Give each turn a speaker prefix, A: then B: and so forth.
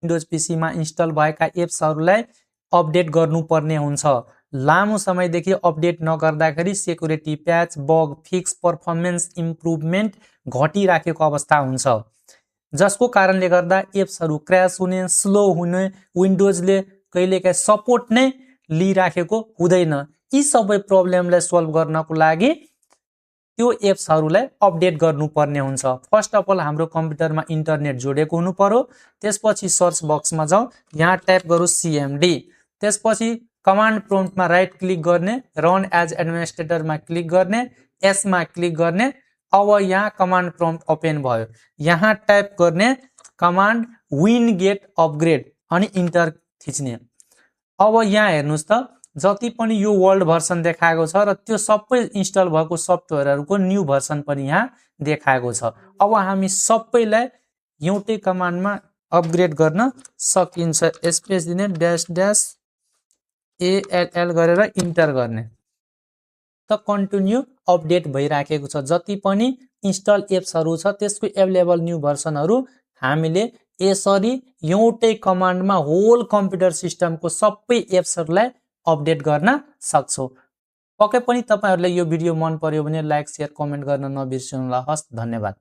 A: Windows PC मा install भएका एप्सहरूलाई update गर्नुपर्ने हुन्छ। लामो समयदेखि अपडेट नगर्दाखेरि सेक्युरिटी प्याच, बग फिक्स, पर्फर्मेन्स इम्प्रुभमेन्ट घटिराखेको अवस्था हुन्छ, जसको कारणले गर्दा एप्सहरू क्र्यास हुने, स्लो हुने, विन्डोजले कहिलेकाहीँ सपोर्ट नै लिइराखेको हुँदैन। यी सबै प्रब्लमलाई सल्भ गर्नको लागि त्यो एप्सहरूलाई अपडेट गर्नुपर्ने हुन्छ। फर्स्ट अफ अल हाम्रो कम्प्युटरमा इन्टरनेट जोडेको हुनु पर्यो। त्यसपछि सर्च बक्समा जाउँ, यहाँ टाइप गरौँ CMD, त्यसपछि कमान्ड प्रम्प्टमा राइट क्लिक गर्ने, रन एज एडमिनिस्ट्रेटरमा क्लिक गर्ने, यसमा क्लिक गर्ने। अब यहाँ कमान्ड प्रम्प्ट ओपन भयो, यहाँ टाइप गर्ने कमान्ड विन-गेट अपग्रेड अनि इन्टर थिच्ने। अब यहाँ हेर्नुस् त, जति पनि यो वर्ल्ड भर्सन देखाएको छ र त्यो सबै इन्स्टल भएको सफ्टवेयरहरूको न्यू भर्सन पनि यहाँ देखाएको छ। अब हामी सबैलाई एउटै कमान्डमा अपग्रेड गर्न सकिन्छ। स्पेस दिने, --ALL गरेर इन्टर गर्ने, त कन्टिन्यू अपडेट भइराखेको छ। जति पनि इन्स्टल एप्सहरू छ त्यसको एभाइलेबल न्यू भर्सनहरू हामीले यसरी एउटै कमान्डमा होल कम्प्युटर सिस्टमको सबै एप्सहरूलाई अपडेट गर्न सक्छौँ। पक्कै पनि तपाईहरुलाई यो भिडियो मन पर्यो भने लाइक, शेयर, कमेन्ट गर्न नबिर्सनुहोला। हस्, धन्यवाद।